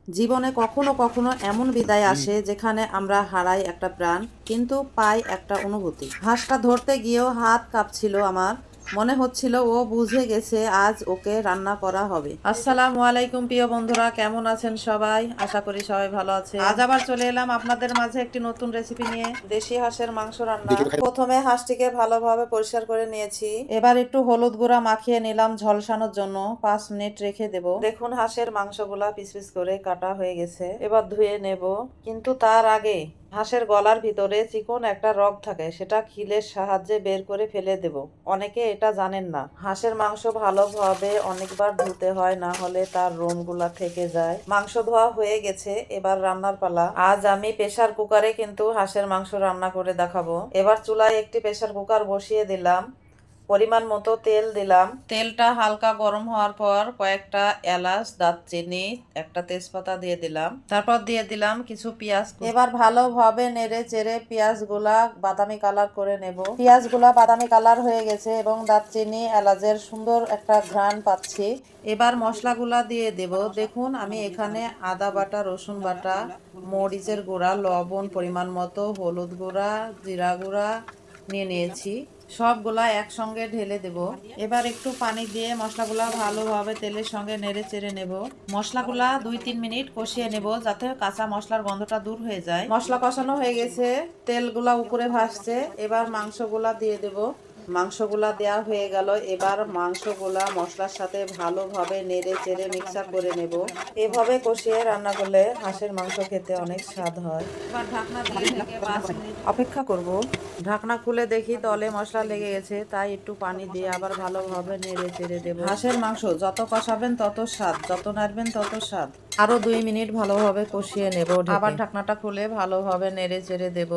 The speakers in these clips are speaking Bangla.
জীবনে কখনো কখনো এমন বিদায় আসে যেখানে আমরা হারাই একটা প্রাণ কিন্তু পাই একটা অনুভূতি। হাঁসটা ধরতে গিয়েও হাত কাঁপছিল আমার, মনে হচ্ছিল ও বুঝে গেছে আজ ওকে রান্না করা হবে। আসসালামু আলাইকুম প্রিয় বন্ধুরা, কেমন আছেন সবাই? আশা করি সবাই ভালো আছে। আজ আবার চলে এলাম আপনাদের মাঝে একটি নতুন রেসিপি নিয়ে, দেশি হাঁসের মাংস রান্না। প্রথমে হাঁসটিকে ভালোভাবে পরিষ্কার করে নিয়েছি। এবার একটু হলুদ গুঁড়া মাখিয়ে নিলাম ঝলসানোর জন্য, 5 মিনিট রেখে দেব। দেখুন হাঁসের মাংসগুলা পিস পিস করে কাটা হয়ে গেছে, এবার ধুয়ে নেব। কিন্তু তার আগে হাঁসের গলার ভিতরে চিকন একটা রগ থাকে, সেটা খিলের সাহায্যে বের করে ফেলে দেব। অনেকে এটা জানেন না। হাঁসের মাংস ভালোভাবে অনেকবার ধুতে হয়, না হলে তার লোমগুলা থেকে যায়। মাংস ধোয়া হয়ে গেছে, এবার রান্নার পালা। আজ আমি প্রেসার কুকারে কিন্তু হাঁসের মাংস রান্না করে দেখাবো। এবার চুলায় একটি প্রেসার কুকার বসিয়ে দিলাম, পরিমাণ মতো তেল দিলাম। তেলটা হালকা গরম হওয়ার পর কয়েকটা এলাচ, দারচিনি, একটা তেজপাতা দিয়ে দিলাম। তারপর দিয়ে দিলাম কিছু পেঁয়াজ। এবার ভালোভাবে নেড়ে চেড়ে পেঁয়াজগুলা বাদামি কালার করে নেব। পেঁয়াজগুলা বাদামি কালার হয়ে গেছে এবং দারচিনি, এলাচের সুন্দর একটা ঘ্রাণ পাচ্ছি। এবার মশলাগুলা দিয়ে দেব। দেখুন আমি এখানে আদা বাটা, রসুন বাটা, মরিচের গুঁড়া, লবণ পরিমাণ মতো, হলুদ গুঁড়া, জিরা গুঁড়া নিয়ে নিয়েছি। সবগুলা একসঙ্গে ঢেলে দেব। এবার একটু পানি দিয়ে মশলাগুলা ভালোভাবে তেলের সঙ্গে নেড়ে চেড়ে নেব। মশলাগুলা 2-3 মিনিট কষিয়ে নেব, যাতে কাঁচা মশলার গন্ধটা দূর হয়ে যায়। মশলা কষানো হয়ে গেছে, তেলগুলা উপরে ভাসছে। এবার মাংসগুলা দিয়ে দেব। মাংসগুলা দেওয়া হয়ে গেল। এবার মাংসগুলা মশলার সাথে ভালোভাবে নেড়ে চেড়ে মিক্সার করে নেব। এভাবে কষিয়ে রান্না করলে হাঁসের মাংস খেতে অনেক স্বাদ হয়। এবার ঢাকনা দিয়ে ঢেকে 5 মিনিট অপেক্ষা করব। ঢাকনা খুলে দেখি তলে মশলা লেগে গেছে, তাই একটু পানি দিয়ে আবার ভালোভাবে নেড়ে চেড়ে দেব। হাঁসের মাংস যত কষাবেন তত স্বাদ, যত নাড়বেন তত স্বাদ। আরো 2 মিনিট ভালোভাবে কষিয়ে নেব। আবার ঢাকনাটা খুলে ভালোভাবে নেড়ে চেড়ে দেব।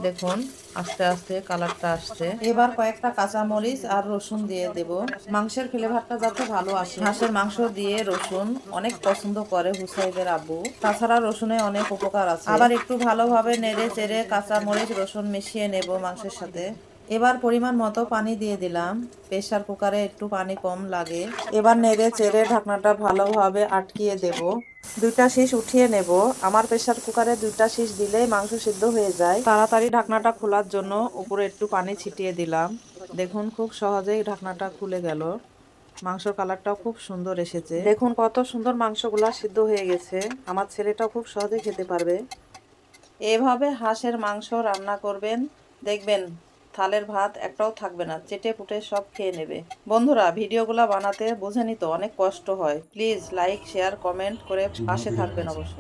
দেখুন আস্তে আস্তে কালারটা আসছে। এবার কয়েকটা কাঁচা মরিচ আর রসুন দিয়ে দেব, মাংসের ফ্লেভারটা যাতে ভালো আসে। হাঁসের মাংস দিয়ে রসুন অনেক পছন্দ করে হুসাইদের আব্বু। তাছাড়া রসুনে অনেক উপকার আছে। আবার একটু ভালোভাবে নেড়ে চেড়ে কাঁচা মরিচ রসুন মিশিয়ে নেব মাংসের সাথে। এবার পরিমাণ মতো পানি দিয়ে দিলাম। প্রেসার কুকারে একটু পানি কম লাগে। এবার নেড়ে চেড়ে ঢাকনাটা ভালোভাবে আটকিয়ে দেব। 2টা শীষ উঠিয়ে নেব। আমার প্রেসার কুকারে 2টা শীষ দিলেই মাংস সিদ্ধ হয়ে যায়। তাড়াতাড়ি ঢাকনাটা খোলার জন্য উপরে একটু পানি ছিটিয়ে দিলাম। দেখুন খুব সহজেই ঢাকনাটা খুলে গেল। মাংসর কালারটাও খুব সুন্দর এসেছে। দেখুন কত সুন্দর মাংসগুলা সিদ্ধ হয়ে গেছে। আমার ছেলেটাও খুব সহজে খেতে পারবে। এভাবে হাঁসের মাংস রান্না করবেন, দেখবেন থালের ভাত একটাও থাকবে না, চেটে পুটে সব খেয়ে নেবে। বন্ধুরা ভিডিওগুলো বানাতে বোঝেনি তো, অনেক কষ্ট হয়। প্লিজ লাইক, শেয়ার, কমেন্ট করে পাশে থাকবেন অবশ্যই।